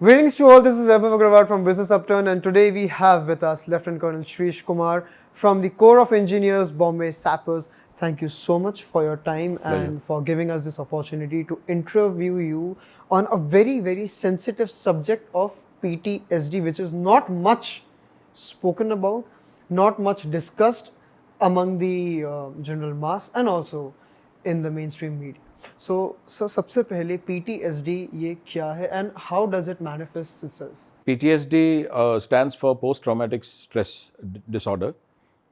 Greetings to all, this is Vaibhav Agrawal from Business Upturn, and today we have with us Lieutenant Colonel Shreesh Kumar from the Corps of Engineers, Bombay Sappers. Thank you so much for your time and for giving us this opportunity to interview you on a very, very sensitive subject of PTSD, which is not much spoken about, not much discussed among the general mass and also in the mainstream media. So सबसे पहले PTSD ये क्या है and how does it manifest itself? PTSD stands for post-traumatic stress disorder.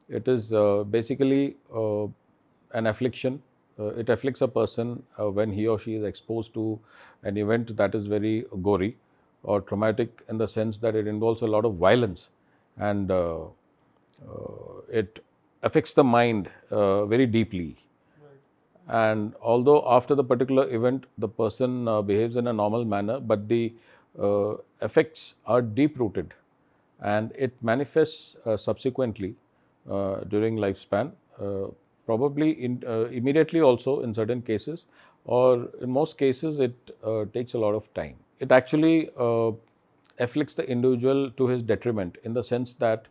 It is basically an affliction. It afflicts a person when he or she is exposed to an event that is very gory or traumatic in the sense that it involves a lot of violence, and it affects the mind very deeply. And although after the particular event the person behaves in a normal manner, but the effects are deep rooted and it manifests subsequently during lifespan, probably immediately also in certain cases, or in most cases it takes a lot of time. It actually afflicts the individual to his detriment, in the sense that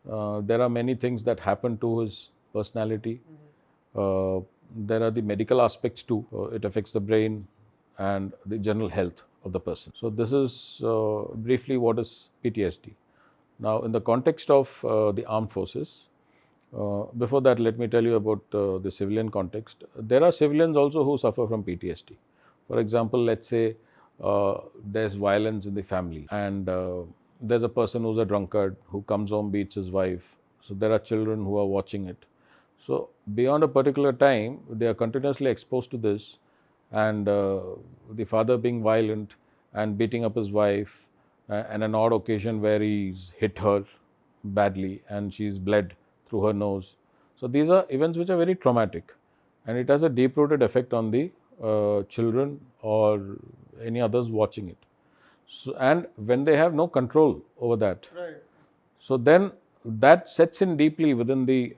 there are many things that happen to his personality. There are the medical aspects too. It affects the brain and the general health of the person. So this is briefly what is PTSD. Now, in the context of the armed forces, before that let me tell you about the civilian context. There are civilians also who suffer from PTSD. For example, let's say there's violence in the family, and there's a person who's a drunkard who comes home, beats his wife. So there are children who are watching it. So beyond a particular time, they are continuously exposed to this, and the father being violent and beating up his wife, and an odd occasion where he's hit her badly and she's bled through her nose. So these are events which are very traumatic, and it has a deep-rooted effect on the children or any others watching it. So, and when they have no control over that, so then that sets in deeply within the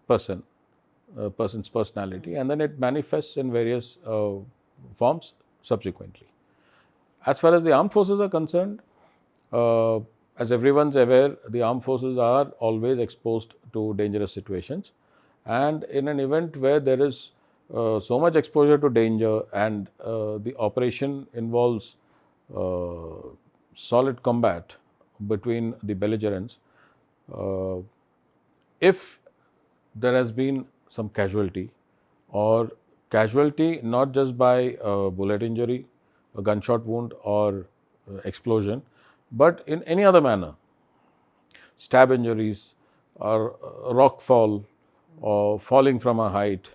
person's personality, and then it manifests in various forms subsequently. As far as the armed forces are concerned, as everyone's aware, the armed forces are always exposed to dangerous situations, and in an event where there is so much exposure to danger and the operation involves solid combat between the belligerents, if there has been some casualty, or casualty not just by bullet injury, a gunshot wound or explosion, but in any other manner, stab injuries or rock fall or falling from a height,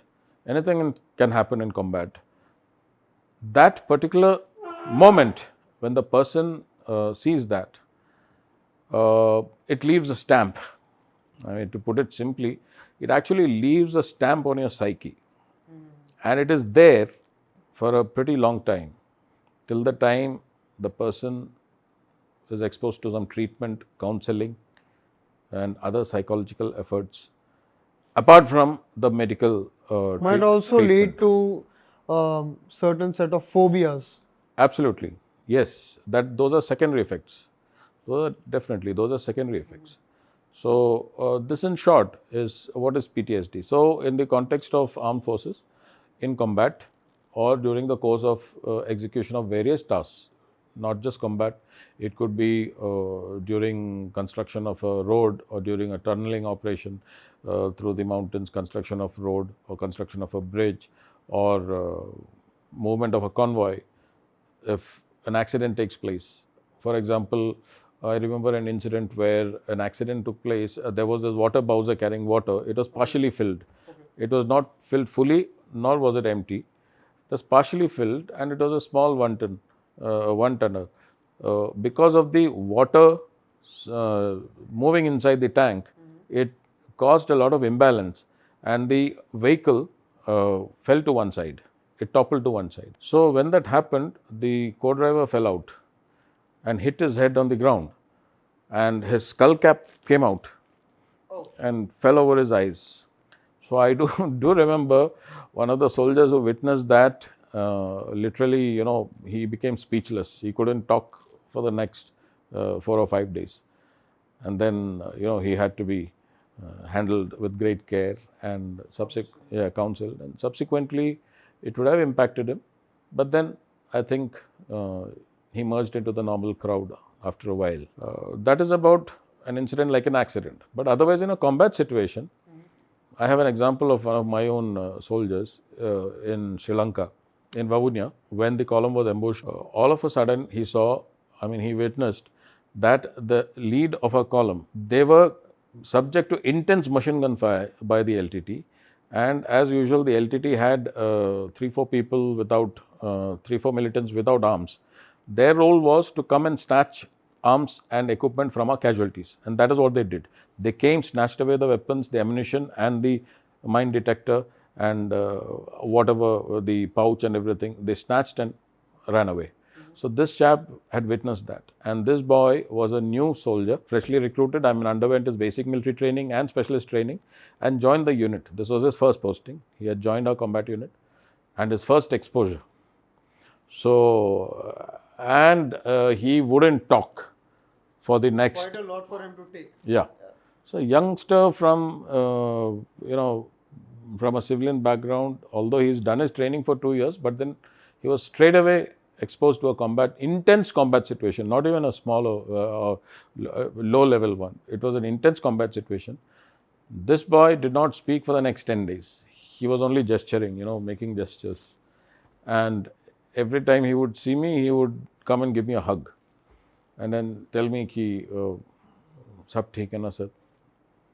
anything can happen in combat. That particular moment when the person sees that, it leaves a stamp. I mean, to put it simply, it actually leaves a stamp on your psyche, and it is there for a pretty long time, till the time the person is exposed to some treatment, counseling and other psychological efforts, apart from the medical Might also lead to certain set of phobias. Absolutely, yes, those are secondary effects. Those are secondary effects. So this in short is what is PTSD. So in the context of armed forces, in combat or during the course of execution of various tasks, not just combat, it could be during construction of a road, or during a tunneling operation through the mountains, construction of road or construction of a bridge, or movement of a convoy. If an accident takes place, for example, I remember an incident where an accident took place. There was this water bowser carrying water. It was partially filled. It was not filled fully, nor was it empty. It was partially filled, and it was a small one-tonner. Because of the water moving inside the tank, it caused a lot of imbalance, and the vehicle fell to one side. It toppled to one side. So when that happened, the co-driver fell out and hit his head on the ground, and his skull cap came out and fell over his eyes. So I do remember one of the soldiers who witnessed that, literally, he became speechless. He couldn't talk for the next 4 or 5 days. And then, he had to be handled with great care and counseled. And subsequently, it would have impacted him. But then I think he merged into the normal crowd after a while. That is about an incident like an accident. But otherwise, in a combat situation, I have an example of one of my own soldiers in Sri Lanka, in Vavuniya, when the column was ambushed. All of a sudden, he witnessed that the lead of a column, they were subject to intense machine gun fire by the LTT. And as usual, the LTT had 3-4 people without, 3-4 militants without arms. Their role was to come and snatch arms and equipment from our casualties. And that is what they did. They came, snatched away the weapons, the ammunition and the mine detector and whatever, the pouch and everything. They snatched and ran away. So this chap had witnessed that. And this boy was a new soldier, freshly recruited. Underwent his basic military training and specialist training and joined the unit. This was his first posting. He had joined our combat unit and his first exposure. So, he wouldn't talk for the next. Quite a lot for him to take. Yeah. So, youngster from, from a civilian background, although he's done his training for 2 years, but then he was straight away exposed to a intense combat situation, not even a small or low level one. It was an intense combat situation. This boy did not speak for the next 10 days. He was only gesturing, making gestures. And every time he would see me, he would come and give me a hug. And then tell me ki, sab theek hai na sir.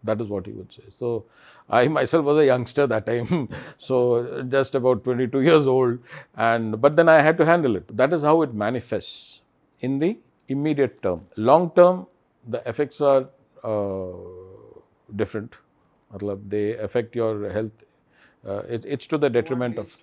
That is what he would say. So, I myself was a youngster that time, so just about 22 years old. But then I had to handle it. That is how it manifests in the immediate term. Long term, the effects are different. They affect your health. It's to the detriment of.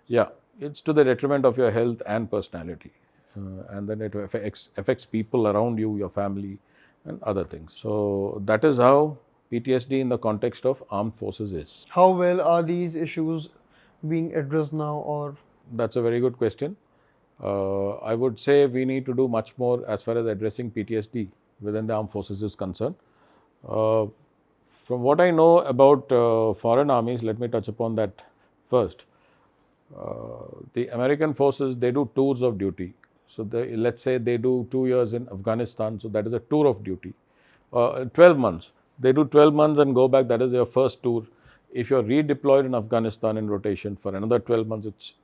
Yeah, it's to the detriment of your health and personality. And then it affects people around you, your family, and other things. So that is how PTSD in the context of armed forces is. How well are these issues being addressed now, or? That's a very good question. I would say we need to do much more as far as addressing PTSD within the armed forces is concerned. From what I know about foreign armies, let me touch upon that first. The American forces, they do tours of duty. So, let's say they do 2 years in Afghanistan, so that is a tour of duty. 12 months. They do 12 months and go back, that is their first tour. If you're redeployed in Afghanistan in rotation for another 12 months, it's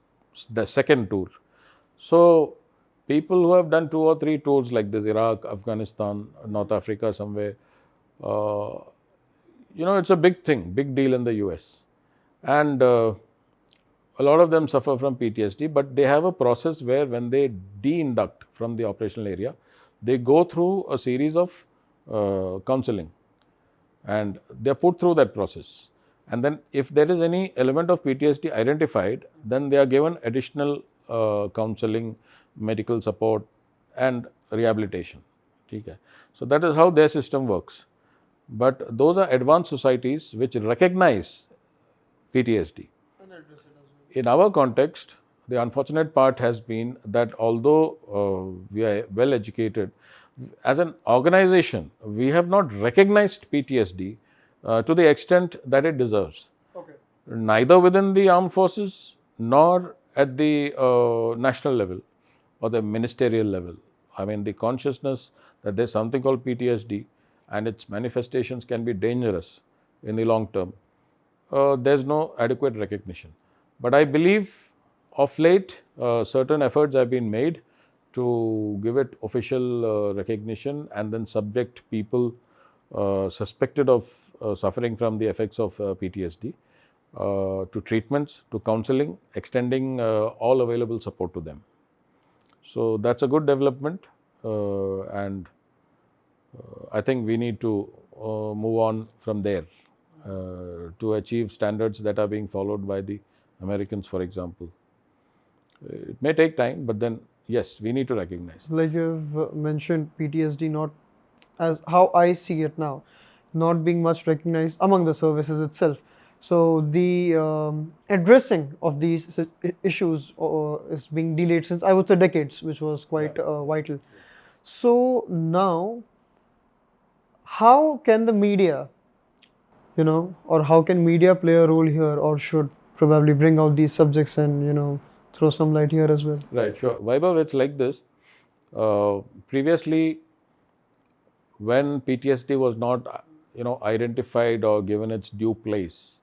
the second tour. So, people who have done 2 or 3 tours like this, Iraq, Afghanistan, North Africa somewhere, it's a big thing, big deal in the US. And a lot of them suffer from PTSD, but they have a process where when they de-induct from the operational area, they go through a series of counseling and they are put through that process. And then if there is any element of PTSD identified, then they are given additional counseling, medical support and rehabilitation. Okay. So that is how their system works. But those are advanced societies which recognize PTSD. In our context, the unfortunate part has been that although we are well educated, as an organization, we have not recognized PTSD to the extent that it deserves. Okay. Neither within the armed forces nor at the national level or the ministerial level. The consciousness that there's something called PTSD and its manifestations can be dangerous in the long term, there's no adequate recognition. But I believe of late, certain efforts have been made to give it official recognition and then subject people suspected of suffering from the effects of PTSD to treatments, to counseling, extending all available support to them. So that's a good development, and I think we need to move on from there to achieve standards that are being followed by the Americans, for example. It may take time, but then yes, we need to recognize. Like you've mentioned, PTSD, not as how I see it now, not being much recognized among the services itself. So the addressing of these issues is being delayed since, I would say, decades, which was quite vital. So now, how can the media, or how can media play a role here, or should probably bring out these subjects and, throw some light here as well? Right, sure. Vaibhav, it's like this. Previously, when PTSD was not, identified or given its due place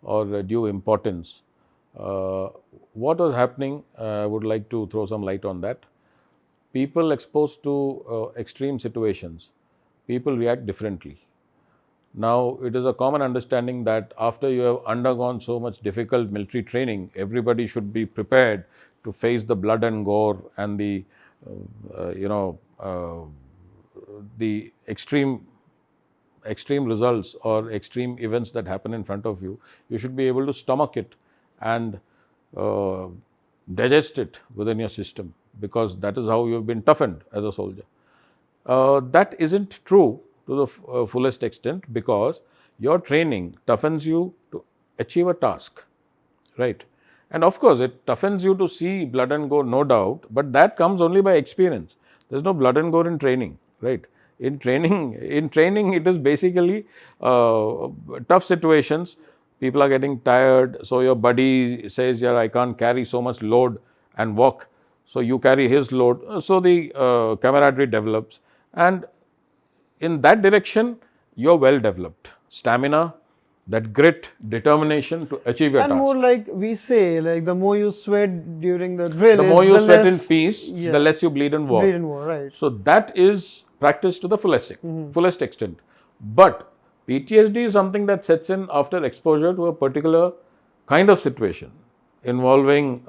or due importance, uh, what was happening? I would like to throw some light on that. People exposed to extreme situations, people react differently. Now, it is a common understanding that after you have undergone so much difficult military training, everybody should be prepared to face the blood and gore and the extreme results or extreme events that happen in front of you. You should be able to stomach it and uh, digest it within your system, because that is how you have been toughened as a soldier. That isn't true to the fullest extent, because your training toughens you to achieve a task, right? And of course, it toughens you to see blood and gore, no doubt, but that comes only by experience. There's no blood and gore in training, right? In training, it is basically tough situations. People are getting tired, so your buddy says, "Yeah, I can't carry so much load and walk." So you carry his load. So the camaraderie develops, and in that direction, you're well developed. Stamina, that grit, determination to achieve your And more task. like we say, like the more you sweat during the drill, The is more you the sweat in less, peace, yeah, the less you bleed in war. bleed in war, right? So that is practiced to the fullest extent. But PTSD is something that sets in after exposure to a particular kind of situation involving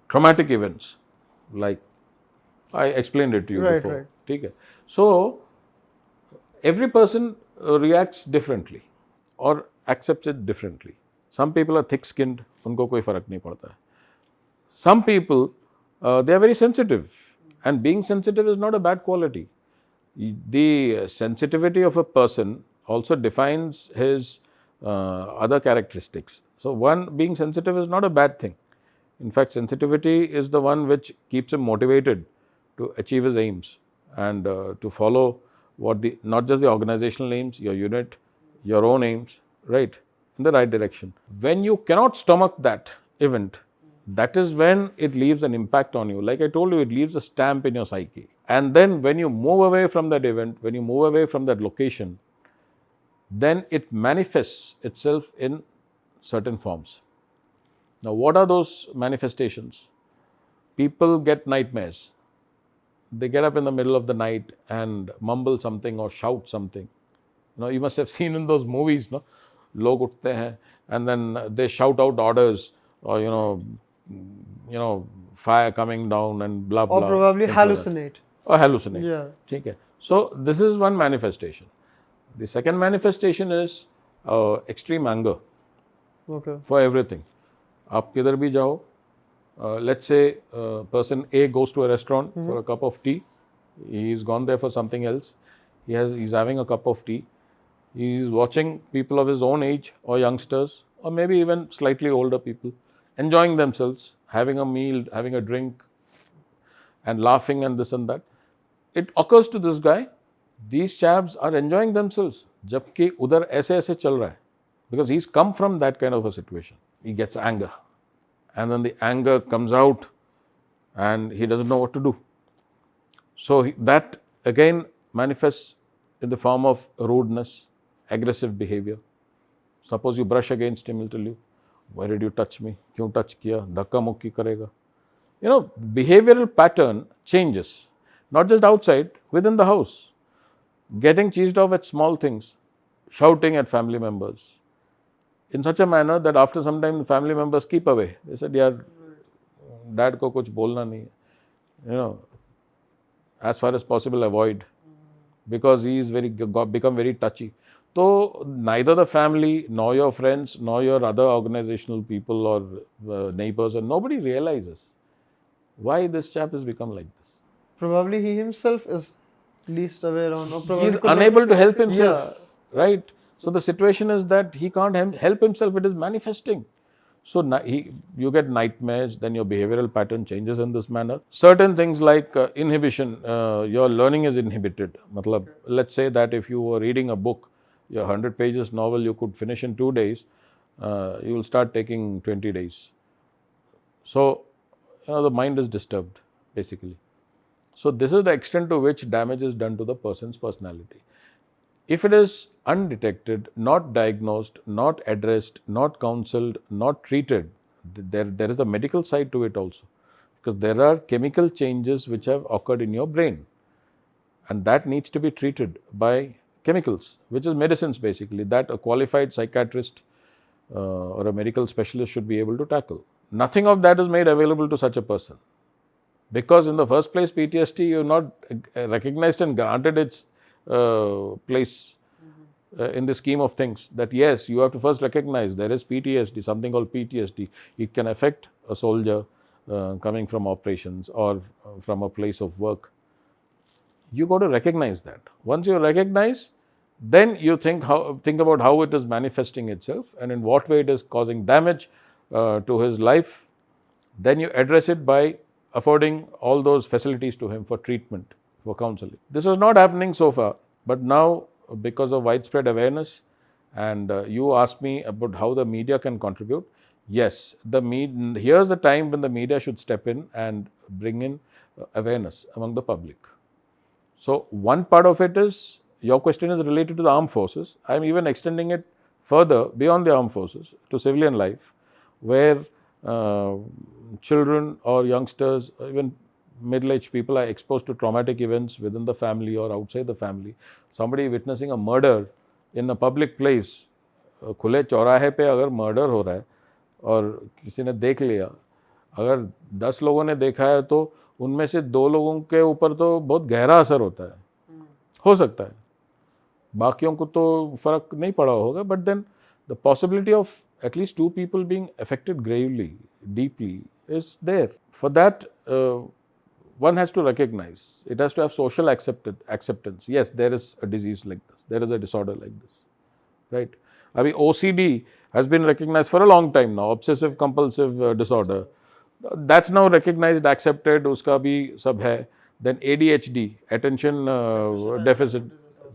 traumatic events, like I explained it to you Right, before. right. Okay. So every person reacts differently or accepts it differently. Some people are thick-skinned, उनको कोई फर्क नहीं पड़ता है. Some people, they are very sensitive, and being sensitive is not a bad quality. The sensitivity of a person also defines his other characteristics. So, one, being sensitive is not a bad thing. In fact, sensitivity is the one which keeps him motivated to achieve his aims and to follow what not just the organizational aims, your unit, your own aims, right, in the right direction. When you cannot stomach that event, that is when it leaves an impact on you. Like I told you, it leaves a stamp in your psyche. And then when you move away from that event, when you move away from that location, then it manifests itself in certain forms. Now, what are those manifestations? People get nightmares. They get up in the middle of the night and mumble something or shout something. You must have seen in those movies, no? Log utte hain, and then they shout out orders, or fire coming down and blah Or blah. probably things like that. hallucinate. Or hallucinate. Yeah. ठीक है. So this is one manifestation. The second manifestation is extreme anger Okay. for everything. आप किधर भी जाओ, let's say person A goes to a restaurant for a cup of tea. He's gone there for something else. He's having a cup of tea. He's watching people of his own age or youngsters, or maybe even slightly older people, enjoying themselves, having a meal, having a drink, and laughing and this and that. It occurs to this guy, these chaps are enjoying themselves, जबकि उधर ऐसे ऐसे चल रहा है, because he's come from that kind of a situation. He gets anger, and then the anger comes out, and he doesn't know what to do. So that again manifests in the form of rudeness, aggressive behavior. Suppose you brush against him, he'll tell you, why did you touch me? क्यों touch किया? धक्का मुक्की करेगा. Behavioral pattern changes, not just outside, within the house. Getting cheesed off at small things, shouting at family members, in such a manner that after some time the family members keep away. They said, यार, dad को कुछ बोलना नहीं है. As far as possible, avoid, because he is become very touchy. So neither the family, nor your friends, nor your other organizational people or neighbors, and nobody realizes why this chap has become like this. Probably he himself is least aware on, or probably He is could not- unable to help himself, Yeah. right? So the situation is that he can't help himself, it is manifesting. So you get nightmares, then your behavioral pattern changes in this manner. Certain things like inhibition, your learning is inhibited. Matlab, let's say that if you were reading a book, your 100 pages novel you could finish in 2 days, you will start taking 20 days. So, the mind is disturbed, basically. So, this is the extent to which damage is done to the person's personality. If it is undetected, not diagnosed, not addressed, not counseled, not treated, there is a medical side to it also. Because there are chemical changes which have occurred in your brain. And that needs to be treated by chemicals, which is medicines basically, that a qualified psychiatrist or a medical specialist should be able to tackle. Nothing of that is made available to such a person. Because in the first place, PTSD, you have not recognized and granted its place in the scheme of things. That yes, you have to first recognize there is PTSD, something called PTSD. It can affect a soldier coming from operations or from a place of work. You got to recognize that. Once you recognize, then you think about how it is manifesting itself and in what way it is causing damage to his life. Then you address it by affording all those facilities to him for treatment, for counseling. This was not happening so far, but now because of widespread awareness, and you asked me about how the media can contribute. Yes, here's the time when the media should step in and bring in awareness among the public. So, one part of it is, your question is related to the armed forces. I am even extending it further beyond the armed forces to civilian life, where children or youngsters, even middle-aged people are exposed to traumatic events within the family or outside the family. Somebody witnessing a murder in a public place, खुले चौराहे पे अगर murder हो रहा है और किसी ने देख लिया, अगर 10 लोगों ने देखा है तो उनमें से 2 लोगों के ऊपर तो बहुत गहरा असर होता है, हो सकता है, बाकियों को तो फर्क नहीं पड़ा होगा, but then the possibility of at least 2 people being affected gravely, deeply is there. For that, one has to recognize, it has to have social acceptance. Yes, there is a disease like this, there is a disorder like this, right? I mean, OCD has been recognized for a long time now, obsessive compulsive disorder. That's now recognized, accepted, uska bhi sab hai. Then ADHD, attention deficit,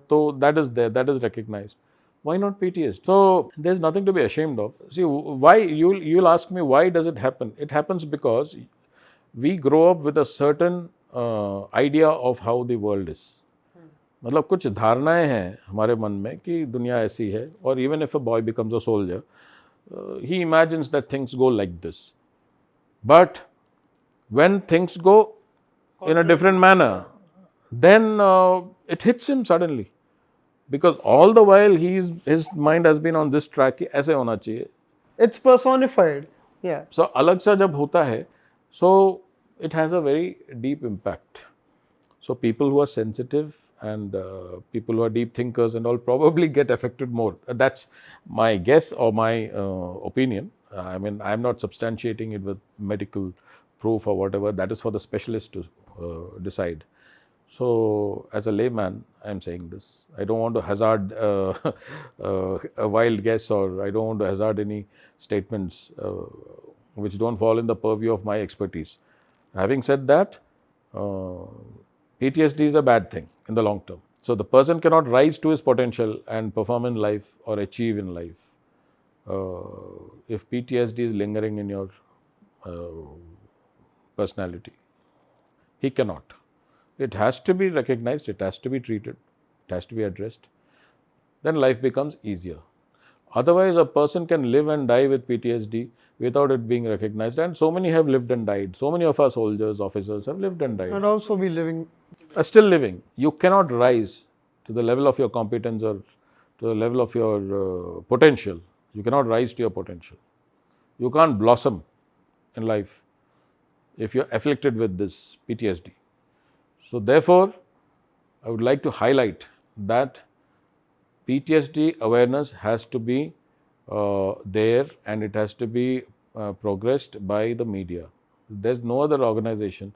so that is there, that is recognized. Why not PTSD? So there's nothing to be ashamed of. See, why you'll ask me, why does it happen? It happens because we grow up with a certain idea of how the world is. मतलब कुछ धारणाएं हैं हमारे मन में कि दुनिया ऐसी है, और even if a boy becomes a soldier, he imagines that things go like this. But when things go in a different manner, then it hits him suddenly. Because all the while his mind has been on this track कि ऐसे होना चाहिए. It's personified. Yeah. So अलग सा जब होता है, so it has a very deep impact. So people who are sensitive and people who are deep thinkers and all probably get affected more. That's my guess or my opinion. I mean, I'm not substantiating it with medical proof or whatever. That is for the specialist to decide. So, as a layman, I'm saying this. I don't want to hazard a wild guess, or I don't want to hazard any statements which don't fall in the purview of my expertise. Having said that, PTSD is a bad thing in the long term. So, the person cannot rise to his potential and perform in life or achieve in life if PTSD is lingering in your personality. He cannot. It has to be recognized, it has to be treated, it has to be addressed. Then life becomes easier. Otherwise, a person can live and die with PTSD without it being recognized. And so many have lived and died. So many of our soldiers, officers have lived and died. And also be living. Are still living. You cannot rise to the level of your competence or to the level of your potential. You cannot rise to your potential. You can't blossom in life if you're afflicted with this PTSD. So therefore, I would like to highlight that PTSD awareness has to be there, and it has to be progressed by the media. There's no other organization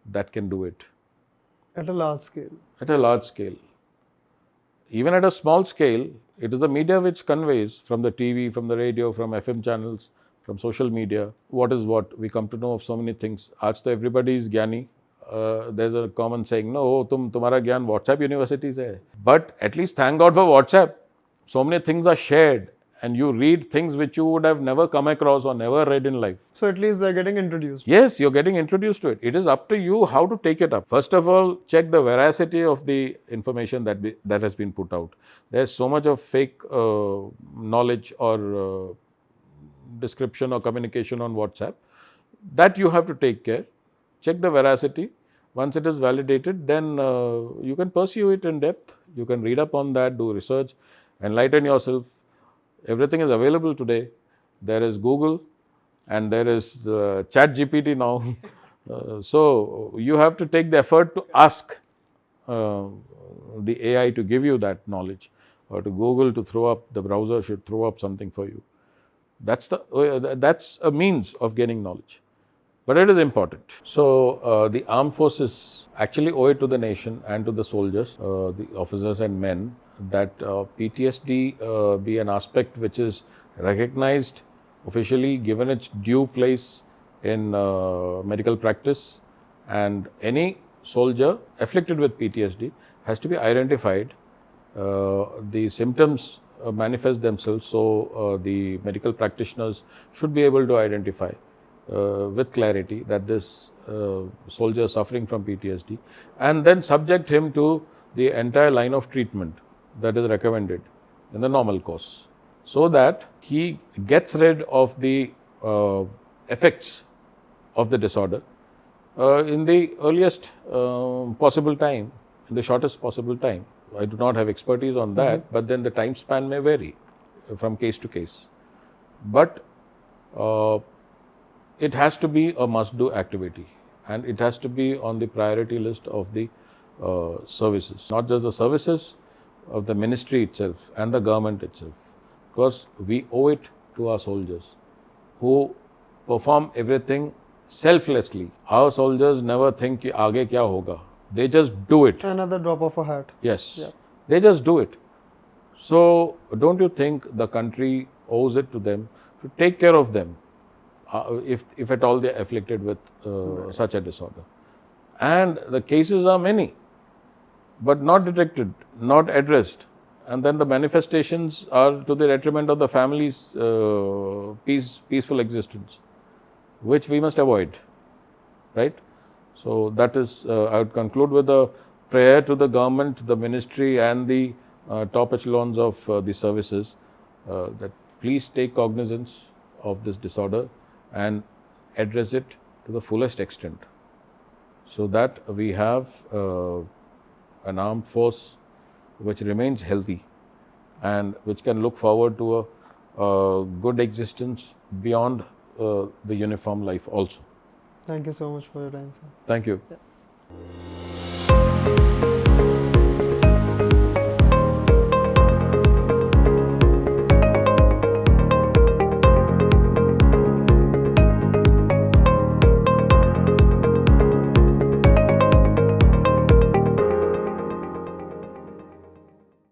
that can do it. At a large scale. At a large scale. Even at a small scale, it is the media which conveys from the TV, from the radio, from FM channels, from social media. What is what? We come to know of so many things. आज तो everybody is ज्ञानी. There's a common saying, no, तुम्हारा ज्ञान WhatsApp university से है. But at least thank God for WhatsApp. So many things are shared and you read things which you would have never come across or never read in life. So at least they're getting introduced. Yes, you're getting introduced to it. It is up to you how to take it up. First of all, check the veracity of the information that has been put out. There's so much of fake knowledge or description or communication on WhatsApp that you have to take care. Check the veracity. Once it is validated, then you can pursue it in depth. You can read up on that, do research, enlighten yourself. Everything is available today. There is Google and there is Chat GPT now. So you have to take the effort to ask the AI to give you that knowledge, or to Google to throw up, the browser should throw up something for you. That's a means of gaining knowledge. But it is important. So the armed forces actually owe it to the nation and to the soldiers, the officers and men, that PTSD be an aspect which is recognized officially, given its due place in medical practice, and any soldier afflicted with PTSD has to be identified. The symptoms manifest themselves, so the medical practitioners should be able to identify with clarity that this soldier is suffering from PTSD, and then subject him to the entire line of treatment that is recommended in the normal course, so that he gets rid of the effects of the disorder in the earliest possible time, in the shortest possible time. I do not have expertise on that, but then the time span may vary from case to case. But it has to be a must-do activity, and it has to be on the priority list of the services, not just the services of the ministry itself and the government itself, because we owe it to our soldiers who perform everything selflessly. Our soldiers never think कि आगे क्या होगा. They just do it. Another drop of a hat. Yes, they just do it. So don't you think the country owes it to them to take care of them if at all they are afflicted with such a disorder? And the cases are many, but not detected, not addressed, and then the manifestations are to the detriment of the family's peaceful existence, which we must avoid, right? So that is, I would conclude with a prayer to the government, the ministry, and the top echelons of the services that please take cognizance of this disorder and address it to the fullest extent, so that we have an armed force which remains healthy and which can look forward to a good existence beyond the uniform life also. Thank you so much for your time, sir. Thank you. Yeah.